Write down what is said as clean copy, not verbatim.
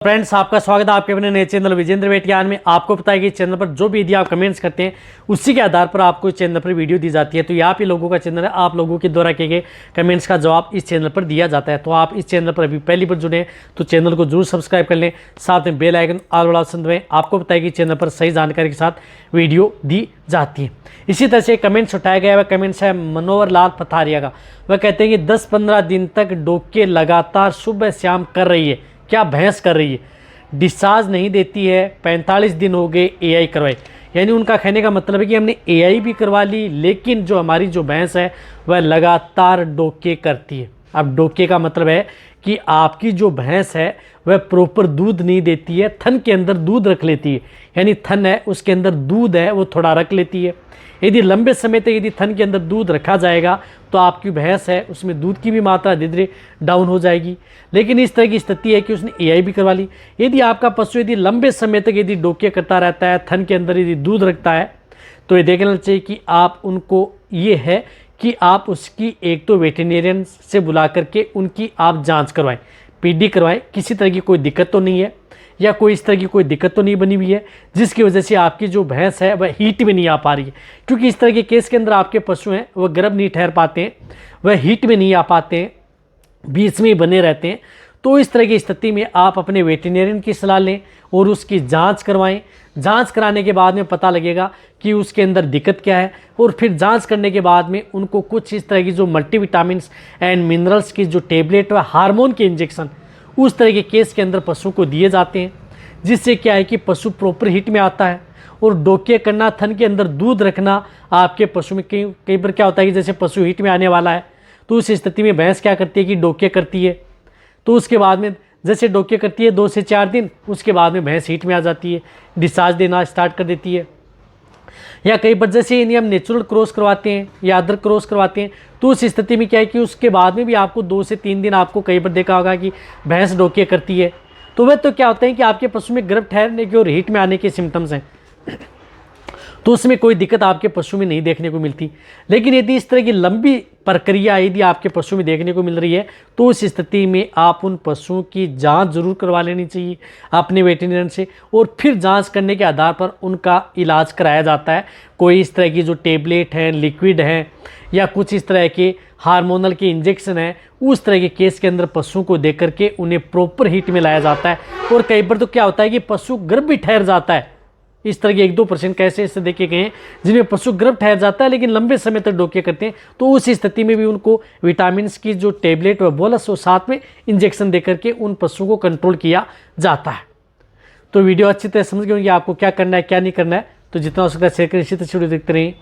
Friends, आपका स्वागत है आपके अपने नए चैनल विजेंद्र वेटियान में। आपको पता है कि चैनल पर जो भी यदि आप कमेंट्स करते हैं उसी के आधार पर आपको चैनल पर वीडियो दी जाती है। तो यहाँ पे लोगों का चैनल है, आप लोगों के द्वारा किए गए कमेंट्स का जवाब इस चैनल पर दिया जाता है। तो आप इस चैनल पर अभी पहली बार जुड़े तो चैनल को जरूर सब्सक्राइब कर लें, साथ में बेल आइकन ऑल वाला ऑप्शन दबाएं। आपको पता है कि चैनल पर सही जानकारी के साथ वीडियो दी जाती है। इसी तरह से कमेंट्स उठाया गया है, वह कमेंट्स है मनोहर लाल पथारिया का। वह कहते हैं कि 10-15 दिन तक डोके लगातार सुबह शाम कर रही है, क्या भैंस कर रही है, डिस्चार्ज नहीं देती है, 45 दिन हो गए एआई करवाई। यानी उनका कहने का मतलब है कि हमने एआई भी करवा ली, लेकिन जो हमारी जो भैंस है वह लगातार डोके करती है। अब डोके का मतलब है कि आपकी जो भैंस है वह प्रॉपर दूध नहीं देती है, थन के अंदर दूध रख लेती है। यानी थन है उसके अंदर दूध है वो थोड़ा रख लेती है। यदि लंबे समय तक यदि थन के अंदर दूध रखा जाएगा तो आपकी भैंस है उसमें दूध की भी मात्रा धीरे धीरे डाउन हो जाएगी। लेकिन इस तरह की स्थिति है कि उसने एआई भी करवा ली। यदि आपका पशु यदि लंबे समय तक यदि डोके करता रहता है, थन के अंदर यदि दूध रखता है, तो ये देखना चाहिए कि आप उनको ये है कि आप उसकी एक तो वेटेरिनियन से बुला करके उनकी आप जांच करवाएं, पीडी करवाएं। किसी तरह की कोई दिक्कत तो नहीं है या कोई इस तरह की कोई दिक्कत तो नहीं बनी हुई है जिसकी वजह से आपकी जो भैंस है वह हीट में नहीं आ पा रही है। क्योंकि इस तरह के केस के अंदर आपके पशु हैं वह गर्भ नहीं ठहर पाते हैं, वह हीट में नहीं आ पाते हैं, बीच में ही बने रहते हैं। तो इस तरह की स्थिति में आप अपने वेटेरिनियन की सलाह लें और उसकी जांच करवाएं। जांच कराने के बाद में पता लगेगा कि उसके अंदर दिक्कत क्या है, और फिर जांच करने के बाद में उनको कुछ इस तरह की जो मल्टीविटामिन्स एंड मिनरल्स की जो टेबलेट व हार्मोन के इंजेक्शन उस तरह के केस के अंदर पशु को दिए जाते हैं, जिससे क्या है कि पशु प्रॉपर हीट में आता है। और डोके करना, थन के अंदर दूध रखना आपके पशु में कई बार क्या होता है कि जैसे पशु हीट में आने वाला है तो उस स्थिति में भैंस क्या करती है कि डोके करती है। तो उसके बाद में जैसे डोके करती है 2 से 4 दिन, उसके बाद में भैंस हीट में आ जाती है, डिस्चार्ज देना स्टार्ट कर देती है। या कई बार जैसे यदि हम नेचुरल क्रॉस करवाते हैं या अदर क्रॉस करवाते हैं तो उस स्थिति में क्या है कि उसके बाद में भी आपको 2 से 3 दिन आपको कई बार देखा होगा कि भैंस डोके करती है। तो वह तो क्या होता है कि आपके पशु में गर्भ ठहरने के और हीट में आने के सिम्टम्स हैं, तो उसमें कोई दिक्कत आपके पशु में नहीं देखने को मिलती। लेकिन यदि इस तरह की लंबी प्रक्रिया यदि आपके पशु में देखने को मिल रही है तो उस स्थिति में आप उन पशुओं की जांच जरूर करवा लेनी चाहिए अपने वेटेरिनियन से, और फिर जांच करने के आधार पर उनका इलाज कराया जाता है। कोई इस तरह की जो टेबलेट हैं, लिक्विड हैं, या कुछ इस तरह के हार्मोनल के इंजेक्शन हैं, उस तरह के केस के अंदर पशुओं को दे करके उन्हें प्रॉपर हीट में लाया जाता है। और कई बार तो क्या होता है कि पशु गर्भ भी ठहर जाता है। इस तरह के 1-2% कैसे ऐसे देखे गए हैं जिनमें पशु गर्भ ठहर जाता है लेकिन लंबे समय तक डोके करते हैं। तो उस स्थिति में भी उनको विटामिन्स की जो टेबलेट व बोलस और साथ में इंजेक्शन दे करके उन पशुओं को कंट्रोल किया जाता है। तो वीडियो अच्छी तरह समझ गए होंगे आपको क्या करना है क्या नहीं करना है। तो जितना हो सकता है शेयर करें, इसी तरह से वीडियो देखते रहें।